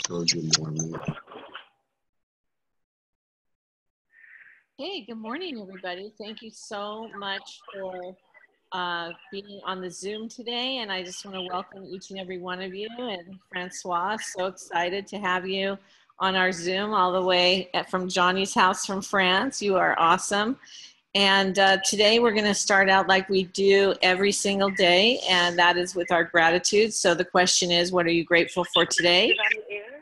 Good morning. Hey, good morning, everybody. Thank you so much for being on the Zoom today. And I just want to welcome each and every one of you. And Francois, so excited to have you on our Zoom all the way from Johnny's house from France. You are awesome. And today we're going to start out like we do every single day, and that is with our gratitude. So the question is, what are you grateful for today?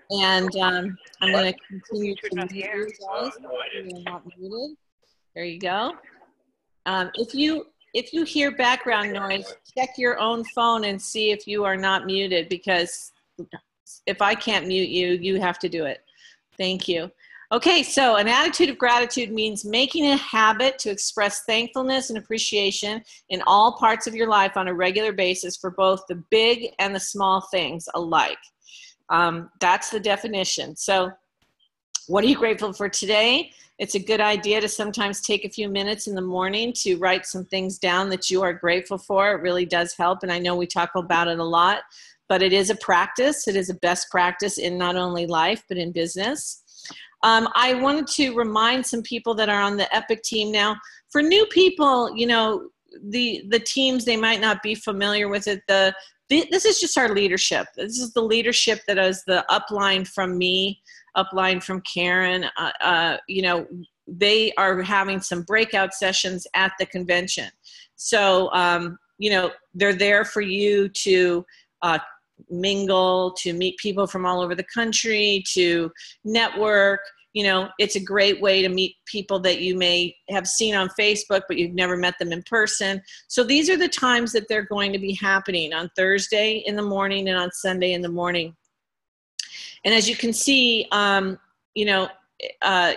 And I'm going to continue to mute you guys. You're not muted. There you go. If you hear background noise, check your own phone and see if you are not muted, because if I can't mute you, you have to do it. Thank you. Okay, so an attitude of gratitude means making a habit to express thankfulness and appreciation in all parts of your life on a regular basis for both the big and the small things alike. That's the definition. So what are you grateful for today? It's a good idea to sometimes take a few minutes in the morning to write some things down that you are grateful for. It really does help, and I know we talk about it a lot, but it is a practice. It is a best practice in not only life, but in business. I wanted to remind some people that are on the EPIC team now. For new people, you know, the teams, they might not be familiar with it. This is just our leadership. This is the leadership that is the upline from me, upline from Karen. You know, they are having some breakout sessions at the convention. So, you know, they're there for you to mingle, to meet people from all over the country, to network. You know, it's a great way to meet people that you may have seen on Facebook, but you've never met them in person. So these are the times that they're going to be happening, on Thursday in the morning and on Sunday in the morning. And as you can see, you know,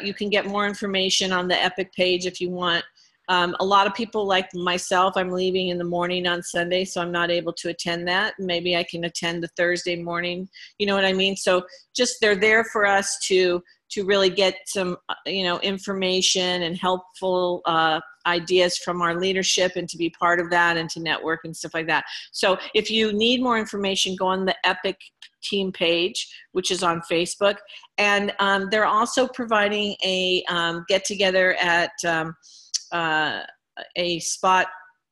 you can get more information on the EPIC page if you want. A lot of people like myself, I'm leaving in the morning on Sunday, so I'm not able to attend that. Maybe I can attend the Thursday morning, you know what I mean? So just they're there for us to really get some, you know, information and helpful ideas from our leadership, and to be part of that and to network and stuff like that. So if you need more information, go on the EPIC team page, which is on Facebook. And they're also providing a get-together at a spot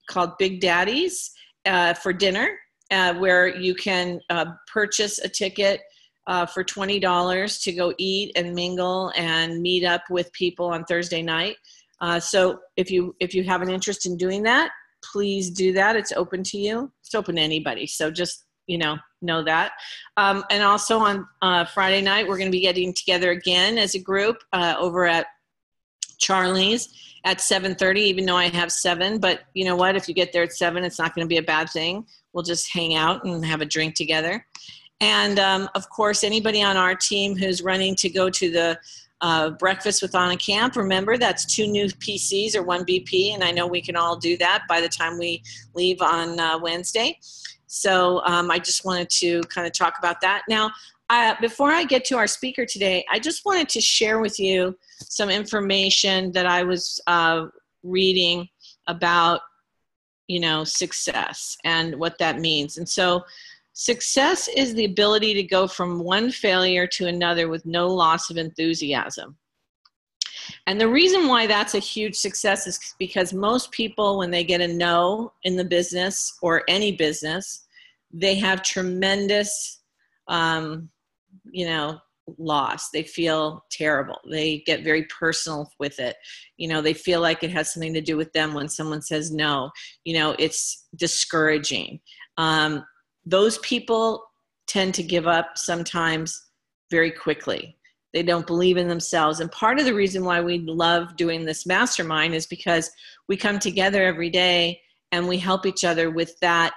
called Big Daddy's for dinner, where you can purchase a ticket for $20 to go eat and mingle and meet up with people on Thursday night. So if you have an interest in doing that, please do that. It's open to you. It's open to anybody. So just, you know that. And also on Friday night, we're going to be getting together again as a group over at Charlie's at 7:30, even though I have 7. But you know what? If you get there at 7, it's not going to be a bad thing. We'll just hang out and have a drink together. And of course, anybody on our team who's running to go to the breakfast with Anna Camp, remember that's 2 new PCs or 1 BP, and I know we can all do that by the time we leave on Wednesday. So I just wanted to kind of talk about that. Now, before I get to our speaker today, I just wanted to share with you some information that I was reading about, you know, success and what that means. And so success is the ability to go from one failure to another with no loss of enthusiasm. And the reason why that's a huge success is because most people, when they get a no in the business or any business, they have tremendous, you know, loss. They feel terrible. They get very personal with it. You know, they feel like it has something to do with them when someone says no. You know, it's discouraging. Those people tend to give up sometimes very quickly. They don't believe in themselves. And part of the reason why we love doing this mastermind is because we come together every day and we help each other with that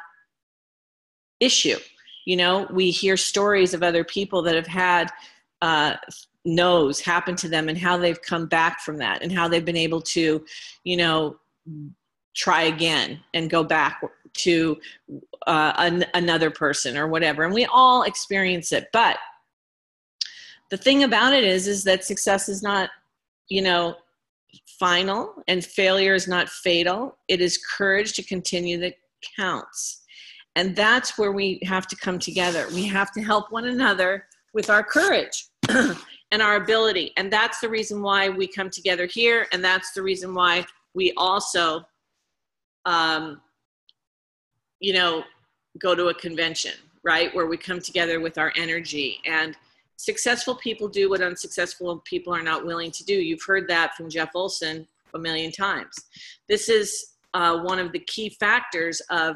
issue. You know, we hear stories of other people that have had no's happen to them and how they've come back from that and how they've been able to, you know, try again and go back to another person or whatever. And we all experience it. But the thing about it is that success is not, you know, final, and failure is not fatal. It is courage to continue that counts. And that's where we have to come together. We have to help one another with our courage and our ability. And that's the reason why we come together here. And that's the reason why we also, you know, go to a convention, right? Where we come together with our energy. And successful people do what unsuccessful people are not willing to do. You've heard that from Jeff Olson a million times. This is one of the key factors of,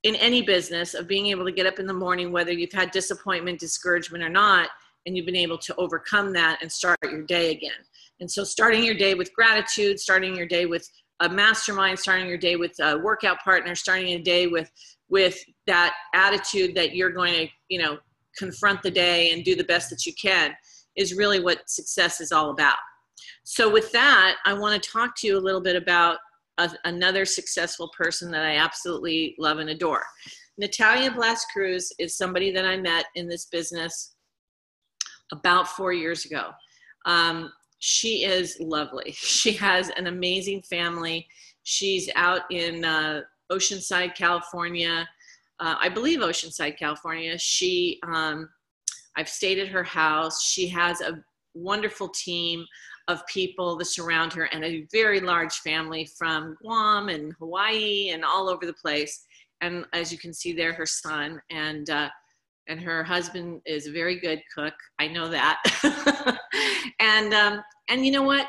in any business, of being able to get up in the morning, whether you've had disappointment, discouragement or not, and you've been able to overcome that and start your day again. And so starting your day with gratitude, starting your day with a mastermind, starting your day with a workout partner, starting a day with that attitude that you're going to, you know, confront the day and do the best that you can, is really what success is all about. So with that, I want to talk to you a little bit about another successful person that I absolutely love and adore. Natalia Blascruz is somebody that I met in this business about 4 years ago. She is lovely. She has an amazing family. She's out in Oceanside, California. I believe Oceanside, California. I've stayed at her house. She has a wonderful team of people that surround her and a very large family from Guam and Hawaii and all over the place. And as you can see there, her son and her husband is a very good cook. I know that. And you know what?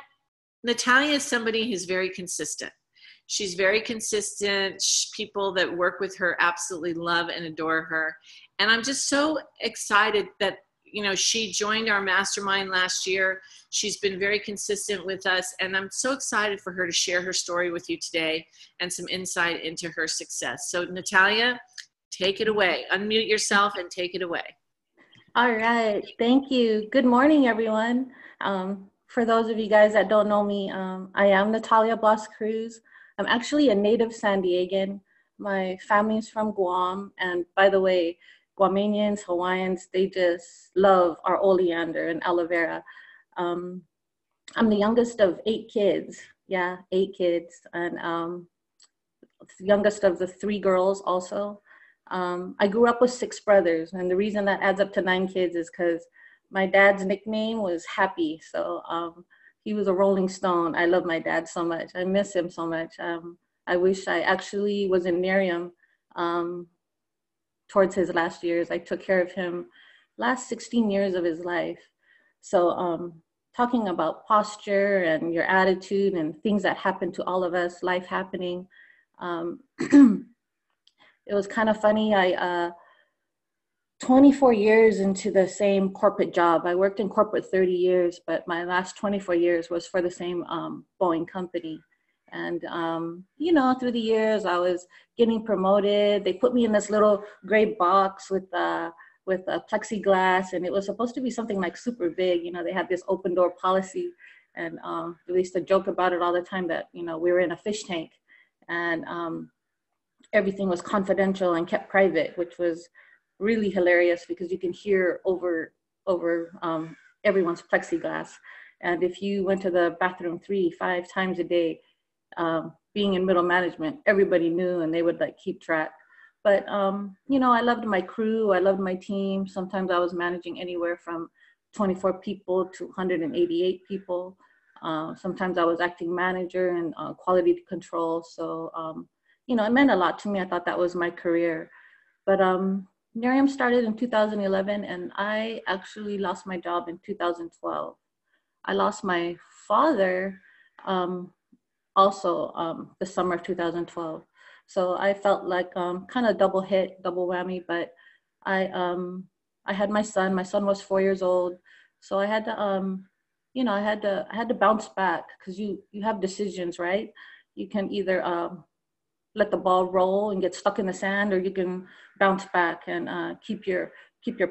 Natalia is somebody who's very consistent. She's very consistent. People that work with her absolutely love and adore her. And I'm just so excited that, you know, she joined our mastermind last year. She's been very consistent with us. And I'm so excited for her to share her story with you today and some insight into her success. So Natalia, take it away. Unmute yourself and take it away. All right. Thank you. Good morning, everyone. For those of you guys that don't know me, I am Natalia Blascruz. I'm actually a native San Diegan. My family's from Guam. And by the way, Guamanians, Hawaiians, they just love our oleander and aloe vera. I'm the youngest of 8 kids. Yeah, 8 kids. And the youngest of the 3 girls also. I grew up with 6 brothers. And the reason that adds up to 9 kids is because my dad's nickname was Happy. So he was a Rolling Stone. I love my dad so much. I miss him so much. I wish I actually was in Miriam towards his last years. I took care of him last 16 years of his life. So talking about posture and your attitude and things that happen to all of us, life happening. It was kind of funny. 24 years into the same corporate job. I worked in corporate 30 years, but my last 24 years was for the same Boeing company. And, you know, through the years, I was getting promoted. They put me in this little gray box with a plexiglass, and it was supposed to be something like super big. You know, they had this open door policy, and we used to joke about it all the time that, you know, we were in a fish tank, and everything was confidential and kept private, which was really hilarious because you can hear over everyone's plexiglass. And if you went to the bathroom 3-5 times a day, being in middle management, everybody knew and they would like keep track. But, you know, I loved my crew. I loved my team. Sometimes I was managing anywhere from 24 people to 188 people. Sometimes I was acting manager and quality control. So, you know, it meant a lot to me. I thought that was my career. But Miriam started in 2011, and I actually lost my job in 2012. I lost my father also the summer of 2012. So I felt like kind of double hit, double whammy, but I had my son. My son was 4 years old. So I had to, you know, I had to bounce back because you have decisions, right? You can either let the ball roll and get stuck in the sand, or you can bounce back and keep your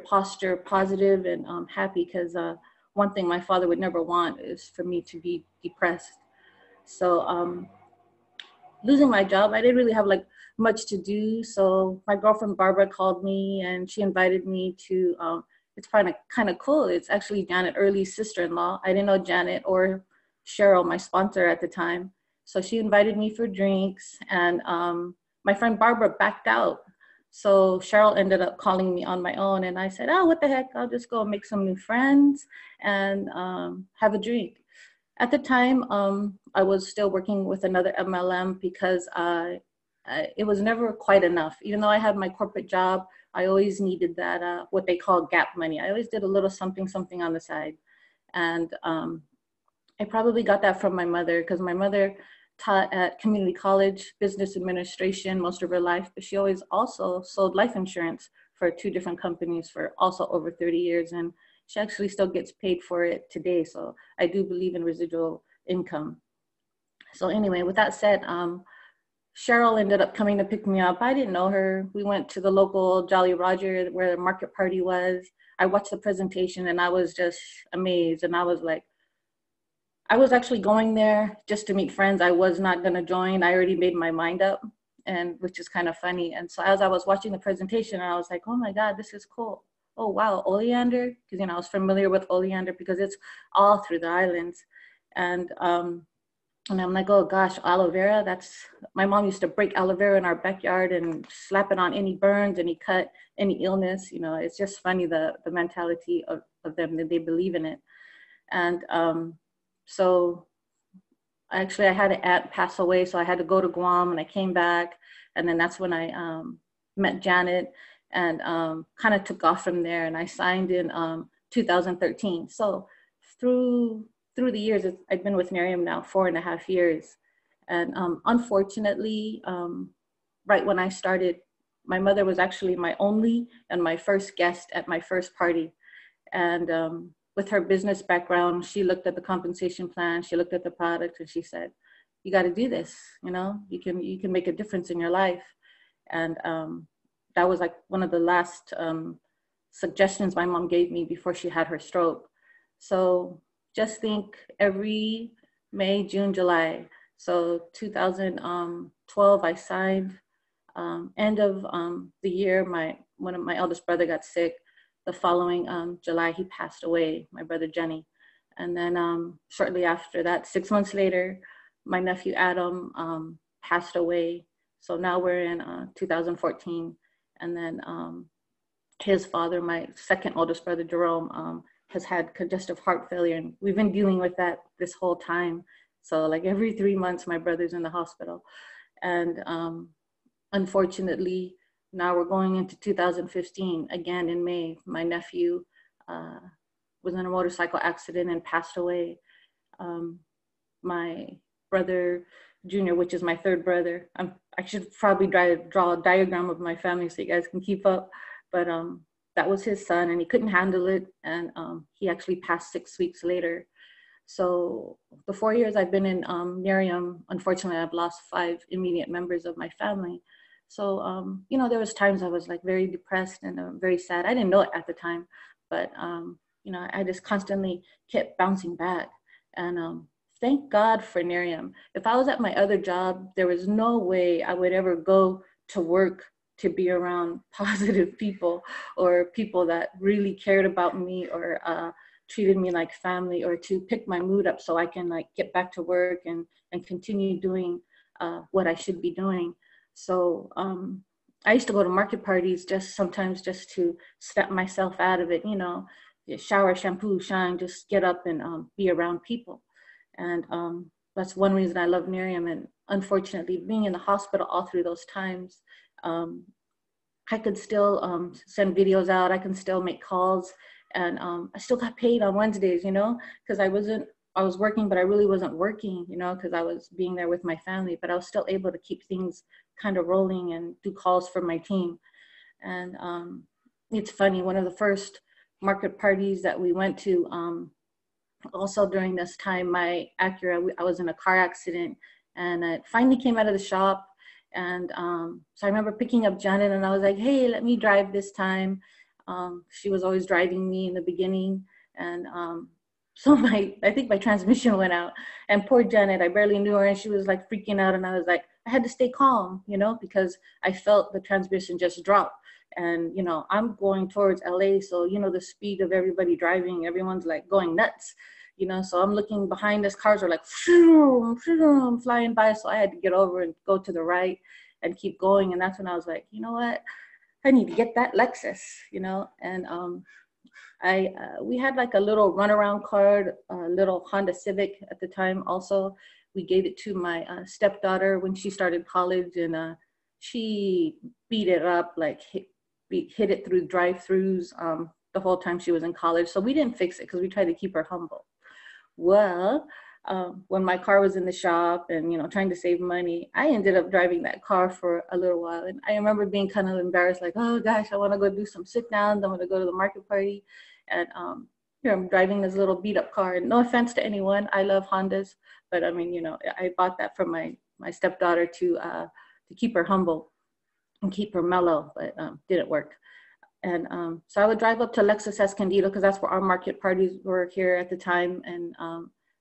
posture positive and happy. Because one thing my father would never want is for me to be depressed. So losing my job, I didn't really have like much to do. So my girlfriend Barbara called me and she invited me to. It's kind of cool. It's actually Janet Early's sister-in-law. I didn't know Janet or Cheryl, my sponsor at the time. So she invited me for drinks, and my friend Barbara backed out. So Cheryl ended up calling me on my own, and I said, oh, what the heck, I'll just go make some new friends and have a drink. At the time, I was still working with another MLM because it was never quite enough. Even though I had my corporate job, I always needed that, what they call gap money. I always did a little something, something on the side. And I probably got that from my mother, because my mother taught at community college business administration most of her life, but she always also sold life insurance for 2 different companies for also over 30 years. And she actually still gets paid for it today. So I do believe in residual income. So anyway, with that said, Cheryl ended up coming to pick me up. I didn't know her. We went to the local Jolly Roger where the market party was. I watched the presentation and I was just amazed. And I was like, I was actually going there just to meet friends. I was not going to join. I already made my mind up, and which is kind of funny. And so as I was watching the presentation, I was like, oh my God, this is cool. Oh, wow, oleander. Because, you know, I was familiar with oleander because it's all through the islands. And I'm like, oh gosh, aloe vera. My mom used to break aloe vera in our backyard and slap it on any burns, any cut, any illness. You know, it's just funny, the mentality of them, that they believe in it. And so actually I had an aunt pass away, so I had to go to Guam, and I came back, and then that's when I met Janet, and kind of took off from there, and I signed in 2013. So through the years, I've been with Miriam now 4.5 years. And unfortunately, right when I started, my mother was actually my only and my first guest at my first party. And with her business background, she looked at the compensation plan, she looked at the product, and she said, you got to do this, you know, you can make a difference in your life. And that was like one of the last suggestions my mom gave me before she had her stroke. So just think, every May, June, July. So 2012, I signed. End of the year, one of my eldest brother got sick. The following July, he passed away, my brother Jenny. And then shortly after that, 6 months later, my nephew Adam passed away. So now we're in 2014. And then his father, my second oldest brother, Jerome, has had congestive heart failure. And we've been dealing with that this whole time. So like every 3 months, my brother's in the hospital. And unfortunately, now we're going into 2015. Again, in May, my nephew was in a motorcycle accident and passed away. My brother Junior, which is my third brother, I should probably draw a diagram of my family so you guys can keep up. But that was his son, and he couldn't handle it. And he actually passed 6 weeks later. So the 4 years I've been in Miriam, unfortunately, I've lost 5 immediate members of my family. So, you know, there was times I was like very depressed and very sad. I didn't know it at the time, but, you know, I just constantly kept bouncing back. And thank God for Miriam. If I was at my other job, there was no way I would ever go to work to be around positive people or people that really cared about me or treated me like family, or to pick my mood up so I can like get back to work and continue doing what I should be doing. So I used to go to market parties sometimes just to step myself out of it, you know, shower, shampoo, shine, just get up and be around people. And that's one reason I love Miriam. And unfortunately, being in the hospital all through those times, I could still send videos out. I can still make calls. And I still got paid on Wednesdays, you know, because I was working, but I really wasn't working, you know, because I was being there with my family, but I was still able to keep things kind of rolling and do calls for my team. And it's funny, one of the first market parties that we went to, also during this time, my Acura, I was in a car accident, and it finally came out of the shop. And so I remember picking up Janet, and I was like, hey, let me drive this time. She was always driving me in the beginning. And so I think my transmission went out, and poor Janet, I barely knew her, and she was like freaking out. And I was like, I had to stay calm, you know, because I felt the transmission just drop. And, you know, I'm going towards LA. So, you know, the speed of everybody driving, everyone's like going nuts, you know, so I'm looking behind us, cars are like flying by. So I had to get over and go to the right and keep going. And that's when I was like, you know what? I need to get that Lexus, and we had like a little runaround car, a little Honda Civic at the time. Also, we gave it to my stepdaughter when she started college, and she beat it up, like hit it through drive-throughs the whole time she was in college. So we didn't fix it because we tried to keep her humble. Well, when my car was in the shop and, trying to save money, I ended up driving that car for a little while. And I remember being kind of embarrassed, like, oh gosh, I want to go do some sit downs. I want to go to the market party. And here I'm driving this little beat up car. And no offense to anyone, I love Hondas, but I mean, I bought that for my stepdaughter to keep her humble and keep her mellow, but didn't work. And so I would drive up to Lexus Escondido because that's where our market parties were here at the time. And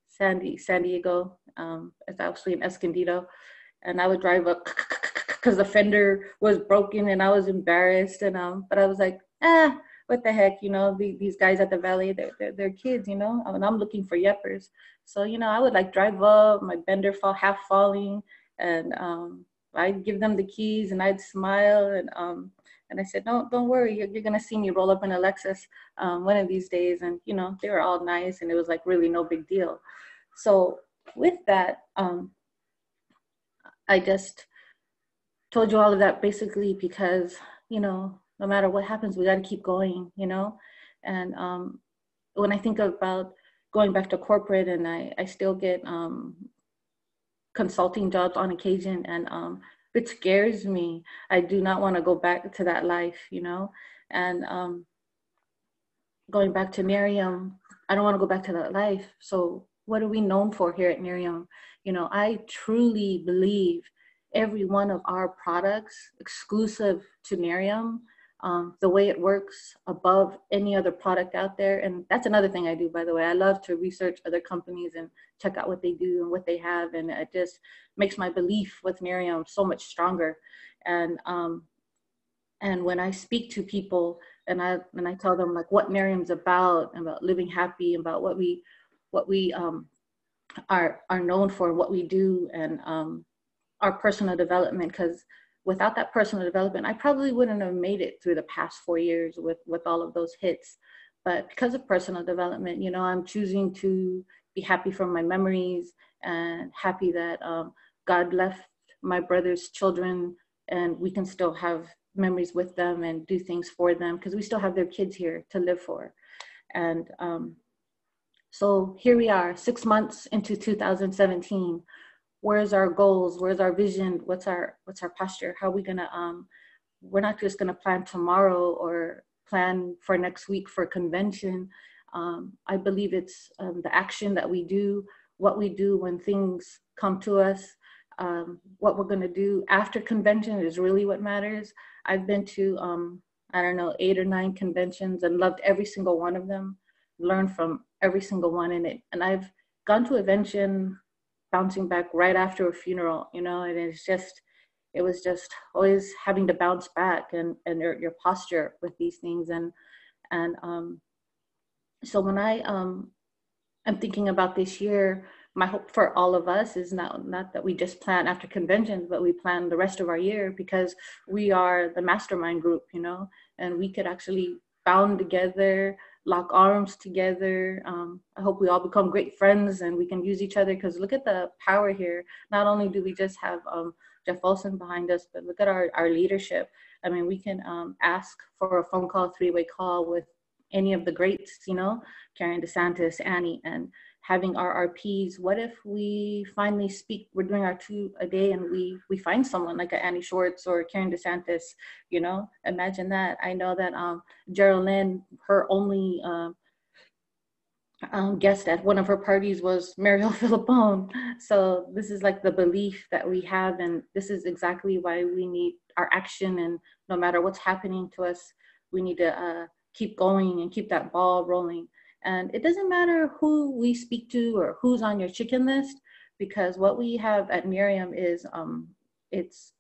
San Diego, it's actually in Escondido. And I would drive up because the fender was broken and I was embarrassed. And but I was like, what the heck, these guys at the Valley, they're kids, and I'm looking for yeppers. So, I would like drive up, my bender half falling, and I'd give them the keys and I'd smile. And I said, no, don't worry, you're going to see me roll up in a Lexus one of these days. And, they were all nice and it was like really no big deal. So with that, I just told you all of that basically because, no matter what happens, we got to keep going, And when I think about going back to corporate, and I still get consulting jobs on occasion, and it scares me. I do not want to go back to that life, and going back to Miriam, I don't want to go back to that life. So what are we known for here at Miriam? I truly believe every one of our products exclusive to Miriam, the way it works above any other product out there. And that's another thing I do, by the way. I love to research other companies and check out what they do and what they have. And it just makes my belief with Miriam so much stronger. And when I speak to people and I tell them like what Miriam's about living happy, about what we are known for, what we do, and our personal development, because without that personal development, I probably wouldn't have made it through the past 4 years with all of those hits. But because of personal development, I'm choosing to be happy from my memories and happy that God left my brother's children and we can still have memories with them and do things for them because we still have their kids here to live for. And so here we are, 6 months into 2017. Where's our goals? Where's our vision? What's our posture? How are we gonna, we're not just gonna plan tomorrow or plan for next week for convention. I believe it's the action that we do, what we do when things come to us, what we're gonna do after convention is really what matters. I've been to, 8 or 9 conventions and loved every single one of them, learned from every single one in it. And I've gone to a convention bouncing back right after a funeral, and it was just always having to bounce back and your posture with these things. And so when I'm thinking about this year, my hope for all of us is not that we just plan after conventions, but we plan the rest of our year because we are the mastermind group, and we could actually bound together, lock arms together. I hope we all become great friends and we can use each other because look at the power here. Not only do we just have Jeff Olson behind us, but look at our leadership. I mean, we can ask for a phone call, 3-way call with any of the greats, Karen DeSantis, Annie, and having our RPs. What if we finally speak, we're doing our 2 a day and we find someone like a Annie Schwartz or Karen DeSantis, imagine that. I know that Geraldine, her only guest at one of her parties was Mariel Philippone. So this is like the belief that we have, and this is exactly why we need our action. And no matter what's happening to us, we need to keep going and keep that ball rolling. And it doesn't matter who we speak to or who's on your chicken list, because what we have at Miriam is it's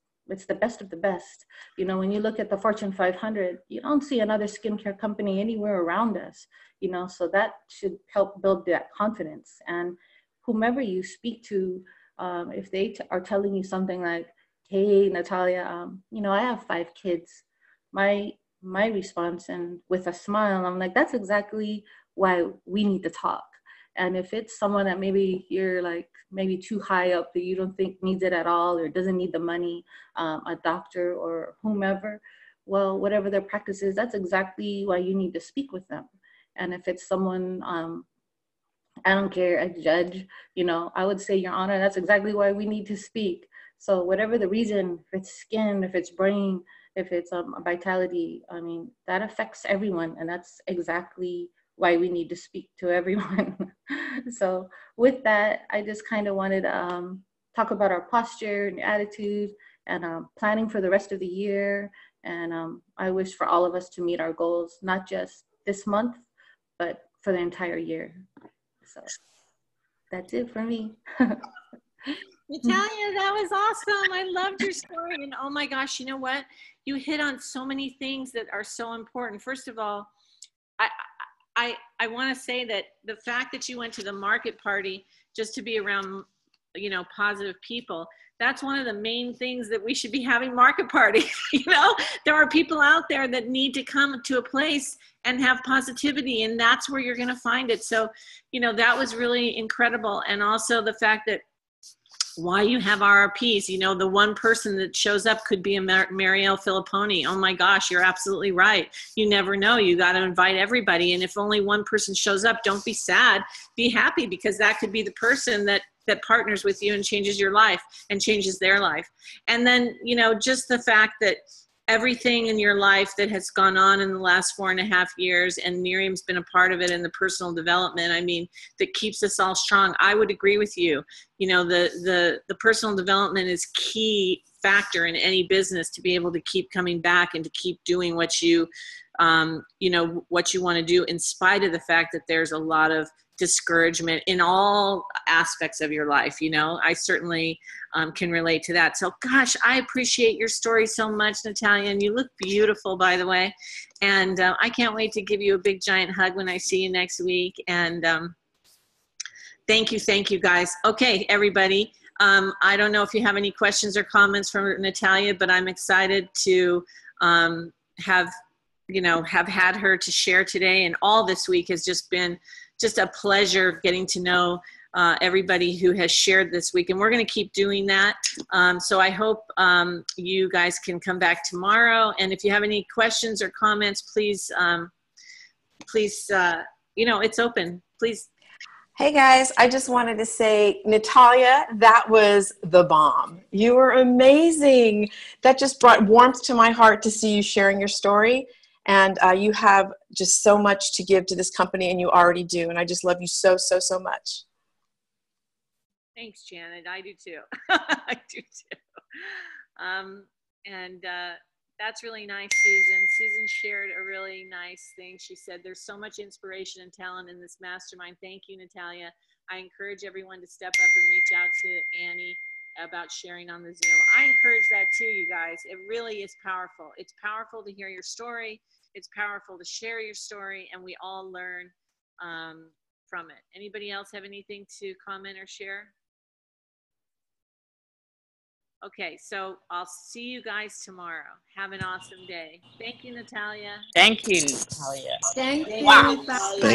the best of the best. When you look at the Fortune 500, you don't see another skincare company anywhere around us, so that should help build that confidence. And whomever you speak to, if they are telling you something like, hey, Natalia, I have 5 kids. my response, and with a smile, I'm like, that's exactly why we need to talk. And if it's someone that maybe you're like maybe too high up that you don't think needs it at all or doesn't need the money, a doctor or whomever, well, whatever their practice is, that's exactly why you need to speak with them. And if it's someone, I don't care, a judge, you know, I would say, Your Honor, that's exactly why we need to speak. So whatever the reason, if it's skin, if it's brain, if it's vitality, I mean, that affects everyone. And that's exactly why we need to speak to everyone. So with that, I just kind of wanted to talk about our posture and attitude and planning for the rest of the year. And I wish for all of us to meet our goals, not just this month, but for the entire year. So that's it for me. Natalia, that was awesome. I loved your story. And oh my gosh, you know what? You hit on so many things that are so important. First of all, I want to say that the fact that you went to the market party just to be around, you know, positive people, that's one of the main things that we should be having market parties. You know, there are people out there that need to come to a place and have positivity, and that's where you're going to find it. So, you know, that was really incredible. And also the fact that why you have RRPs, you know, the one person that shows up could be a Marielle Filipponi. Oh my gosh, you're absolutely right. You never know. You got to invite everybody. And if only one person shows up, don't be sad, be happy, because that could be the person that partners with you and changes your life and changes their life. And then, you know, just the fact that everything in your life that has gone on in the last 4.5 years, and Miriam's been a part of it in the personal development, I mean, that keeps us all strong. I would agree with you. You know, the personal development is key factor in any business to be able to keep coming back and to keep doing what you, you know, what you want to do, in spite of the fact that there's a lot of discouragement in all aspects of your life. You know, I certainly can relate to that. So gosh, I appreciate your story so much, Natalia, and you look beautiful, by the way. And I can't wait to give you a big giant hug when I see you next week. And thank you guys. Okay, everybody. I don't know if you have any questions or comments from Natalia, but I'm excited to have had her to share today. And all this week has just been just a pleasure getting to know everybody who has shared this week. And we're going to keep doing that. So I hope you guys can come back tomorrow. And if you have any questions or comments, please, you know, it's open. Please. Hey guys, I just wanted to say, Natalia, that was the bomb. You were amazing. That just brought warmth to my heart to see you sharing your story. And you have just so much to give to this company, and you already do. And I just love you so, so, so much. Thanks, Janet. I do too. I do too. That's really nice, Susan. Susan shared a really nice thing. She said, there's so much inspiration and talent in this mastermind. Thank you, Natalia. I encourage everyone to step up and reach out to Annie about sharing on the Zoom. I encourage that too, you guys. It really is powerful. It's powerful to hear your story. It's powerful to share your story, and we all learn from it. Anybody else have anything to comment or share? Okay, so I'll see you guys tomorrow. Have an awesome day. Thank you, Natalia. Thank you, Natalia. Thank you. Wow. Natalia.